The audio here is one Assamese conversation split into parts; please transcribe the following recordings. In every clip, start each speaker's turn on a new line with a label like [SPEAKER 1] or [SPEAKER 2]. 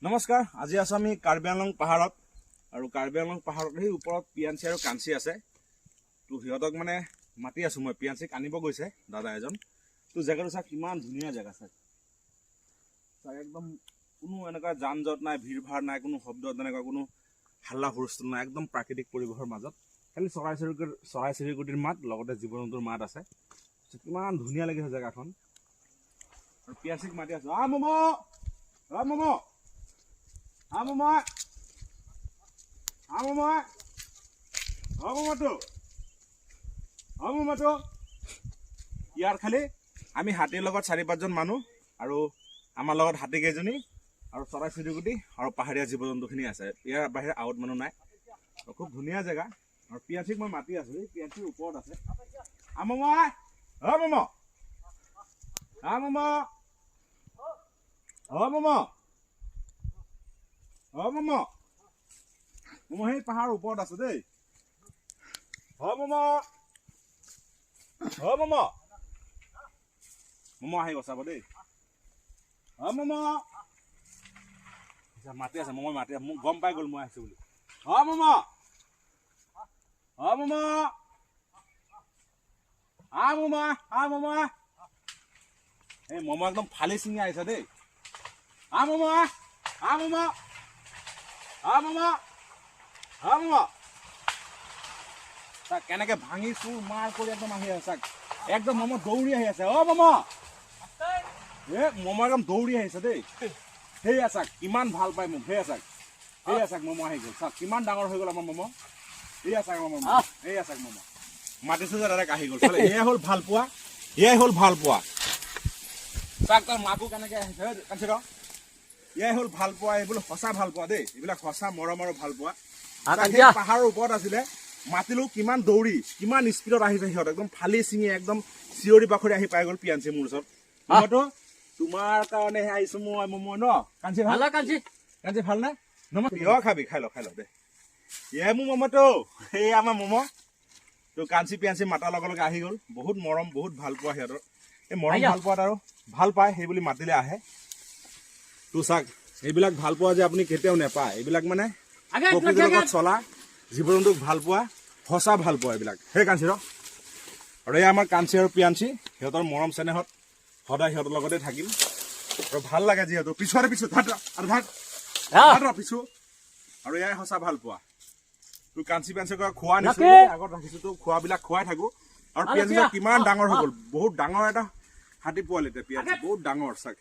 [SPEAKER 1] নমস্কাৰ, আজি আছো আমি কাৰ্বি আংলং পাহাৰত আৰু কাৰ্বি আংলং পাহাৰত সেই ওপৰত পিয়াঞ্চি আৰু কাঞ্চি আছে। তো সিহঁতক মানে মাতি আছো মই, পিয়াঞ্চিক আনিব গৈছে দাদা এজন। তো জেগাটো চাওক কিমান ধুনীয়া জেগা চাওক, একদম কোনো এনেকুৱা যান জঁট নাই, ভিৰ ভাৰ নাই, কোনো শব্দ তেনেকুৱা কোনো হাল্লা হুলস্থুল নাই, একদম প্ৰাকৃতিক পৰিৱেশৰ মাজত খালি চৰাই চিৰিকটিৰ মাত লগতে জীৱ জন্তুৰ মাত আছে। কিমান ধুনীয়া লাগিছে জেগাখন। আৰু পিয়াঞ্চিক মাতি আছো, আ মম আ মম ইয়াৰ খালি আমি হাতীৰ লগত 4-5জন মানুহ আৰু আমাৰ লগত হাতী কেইজনী আৰু চৰাই চিৰিকটি আৰু পাহাৰীয়া জীৱ জন্তুখিনি আছে। ইয়াৰ বাহিৰে আউট মানুহ নাই। খুব ধুনীয়া জেগা। আৰু পিয়াঞ্চিক মই মাতি আছো, এই পিয়াঞ্চিৰ ওপৰত আছে। সেই পাহাৰৰ ওপৰত আছে দেই। মম আহি বচাব দেই। মাতি আছে, মম মাতি আছে, মোক গম পাই গ'ল মই আহিছো বুলি। এই মম একদম ফালি চিঙি আহিছে দেই। কেনেকে ভাঙি চুৰ মাৰ কৰি একদম আহি আছে চাক, একদম মম দৌৰি আহি আছে। মম একদম দৌৰি আহিছে দেই। সেয়া চাক কিমান ভাল পায় মোক। সেয়া চাক মম আহি গ'ল। চাক কিমান ডাঙৰ হৈ গ'ল আমাৰ মম। এয়া চাক মম মাতিছো যে ডাইৰেক্ট আহি গ'ল। এয়াই হ'ল ভাল পোৱা, এয়াই হ'ল ভাল পোৱা। চাক তাৰ মাকো কেনেকে আহিছে কাঞ্চি ৰ। এয়াই হ'ল ভাল পোৱা, এইবোৰ সঁচা ভাল পোৱা দেই। এইবিলাক সঁচা মৰম আৰু ভাল পোৱা। পাহাৰৰ ওপৰত আছিলে, মাতিলো কিমান দৌৰি কিমান স্পীডত আহিছে সিহঁত, একদম ফালি চিঙি একদম চিঞৰি বাখৰি আহি পাই গ'ল পিয়াঞ্চি মোৰ ওচৰত। মইতো তোমাৰ কাৰণেহে আহিছো মই মম ন। কাঞ্চি ভাল কাঞ্চি ভাল নে? কিয় খাবি, খাই ল দে। এয়াই মোৰ মমতো, এই আমাৰ মম। তো কাঞ্চি পিয়াঞ্চি মাতাৰ লগে লগে আহি গ'ল। বহুত মৰম, বহুত ভাল পোৱা সিহঁতৰ। এই মৰম ভাল পোৱাত আৰু ভাল পায় সেই বুলি মাতিলে আহে। তো চাক এইবিলাক ভাল পোৱা যে আপুনি কেতিয়াও নেপায়। এইবিলাক মানে প্ৰকৃতিৰ লগত চলা, জীৱ জন্তুক ভাল পোৱা, সঁচা ভাল পোৱা এইবিলাক। সেই কাঞ্চি ৰ। আৰু এই আমাৰ কাঞ্চি আৰু পিয়াঞ্চি, সিহঁতৰ মৰম চেনেহত সদায় সিহঁতৰ লগতে থাকিম। আৰু ভাল লাগে যিহেতু পিছু পিছু। আৰু এয়াই সঁচা ভাল পোৱা। তোৰ কাঞ্চি পিয়াঞ্চি খোৱা নিছো আগত ৰাখিছো, তো খোৱাবিলাক খুৱাই থাকো। আৰু পিয়াঞ্চি কিমান ডাঙৰ হৈ গ'ল, বহুত ডাঙৰ এটা হাতী পোৱালি এতিয়া পিয়াঞ্চি, বহুত ডাঙৰ চাক।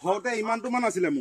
[SPEAKER 1] হওঁতে ইমানটো মান আছিলে মোৰ,